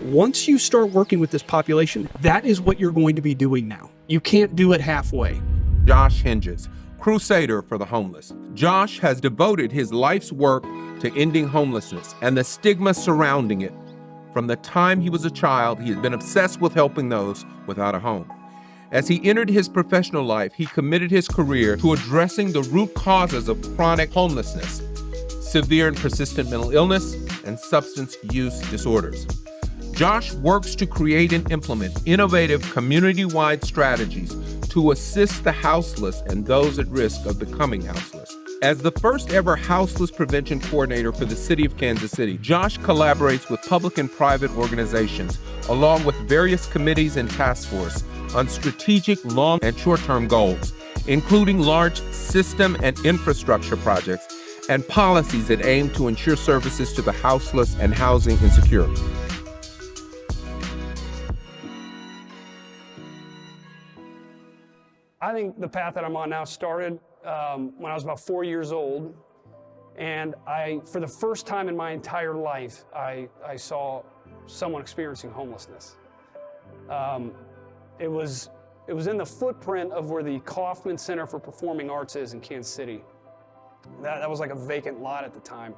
Once you start working with this population, that is what you're going to be doing now. You can't do it halfway. Josh Henges, crusader for the homeless. Josh has devoted his life's work to ending homelessness and the stigma surrounding it. From the time he was a child, he has been obsessed with helping those without a home. As he entered his professional life, he committed his career to addressing the root causes of chronic homelessness, severe and persistent mental illness, and substance use disorders. Josh works to create and implement innovative community-wide strategies to assist the houseless and those at risk of becoming houseless. As the first ever Houseless Prevention Coordinator for the city of Kansas City, Josh collaborates with public and private organizations, along with various committees and task force, on strategic long and short-term goals, including large system and infrastructure projects and policies that aim to ensure services to the houseless and housing insecure. I think the path that I'm on now started when I was about 4 years old, and for the first time in my entire life, I saw someone experiencing homelessness. It was in the footprint of where the Kaufman Center for Performing Arts is in Kansas City. That was like a vacant lot at the time.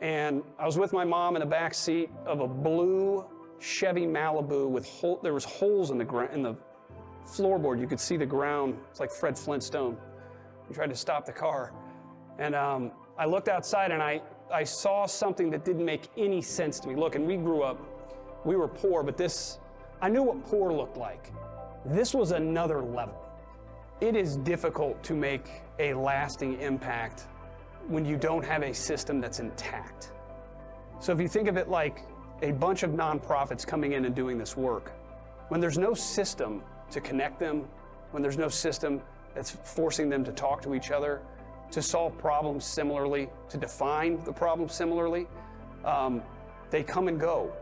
And I was with my mom in the back seat of a blue Chevy Malibu with there was holes in the floorboard. You could see the ground. It's like Fred Flintstone. He tried to stop the car. And I looked outside and I saw something that didn't make any sense to me. Look, and we grew up, we were poor, but I knew what poor looked like. This was another level. It is difficult to make a lasting impact when you don't have a system that's intact. So if you think of it like a bunch of nonprofits coming in and doing this work, when there's no system to connect them, when there's no system that's forcing them to talk to each other, to solve problems similarly, to define the problem similarly, they come and go.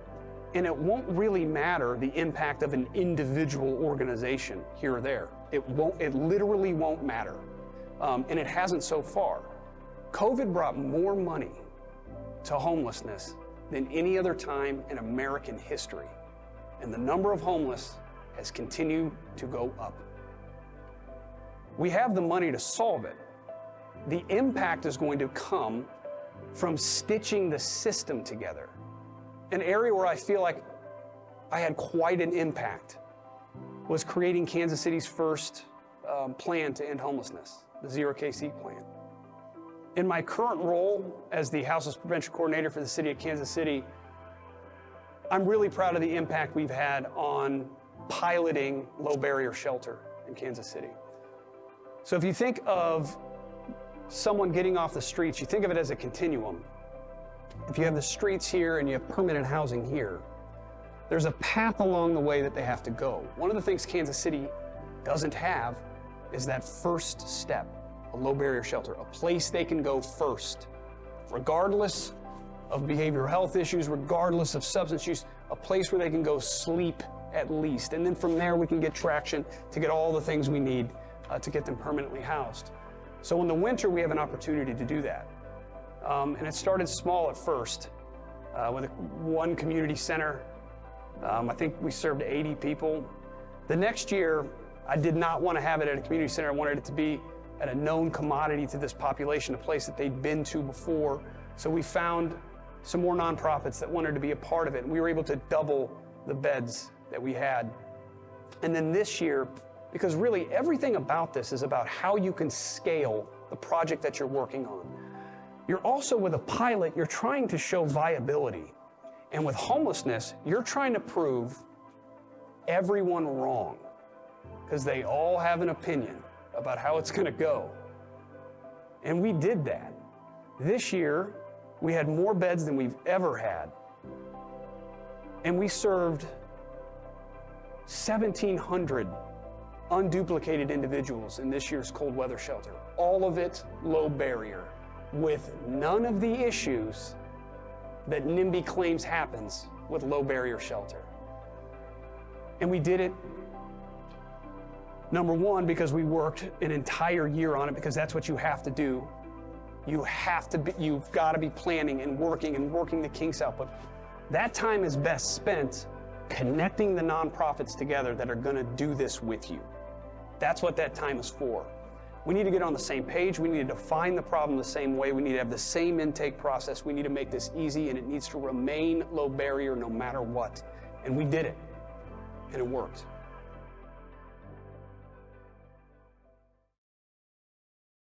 And it won't really matter the impact of an individual organization here or there. It literally won't matter. And it hasn't so far. COVID brought more money to homelessness than any other time in American history. And the number of homeless has continued to go up. We have the money to solve it. The impact is going to come from stitching the system together. An area where I feel like I had quite an impact was creating Kansas City's first plan to end homelessness, the Zero KC plan. In my current role as the Houseless Prevention Coordinator for the city of Kansas City, I'm really proud of the impact we've had on piloting low barrier shelter in Kansas City. So if you think of someone getting off the streets, you think of it as a continuum. If you have the streets here and you have permanent housing here, there's a path along the way that they have to go. One of the things Kansas City doesn't have is that first step, a low barrier shelter, a place they can go first, regardless of behavioral health issues, regardless of substance use, a place where they can go sleep at least. And then from there we can get traction to get all the things we need to get them permanently housed. So in the winter we have an opportunity to do that. And it started small at first with one community center. I think we served 80 people. The next year, I did not want to have it at a community center. I wanted it to be at a known commodity to this population, a place that they'd been to before. So we found some more nonprofits that wanted to be a part of it. And we were able to double the beds that we had. And then this year, because really everything about this is about how you can scale the project that you're working on. You're also, with a pilot, you're trying to show viability. And with homelessness, you're trying to prove everyone wrong, because they all have an opinion about how it's going to go. And we did that. This year, we had more beds than we've ever had. And we served 1,700 unduplicated individuals in this year's cold weather shelter. All of it low barrier, with none of the issues that NIMBY claims happens with low barrier shelter. And we did it, number one, because we worked an entire year on it, because that's what you have to do. You've got to be planning and working the kinks out. But That time is best spent connecting the nonprofits together that are going to do this with you. That's what that time is for. We need to get on the same page. We need to define the problem the same way. We need to have the same intake process. We need to make this easy, and it needs to remain low barrier no matter what. And we did it, and it worked.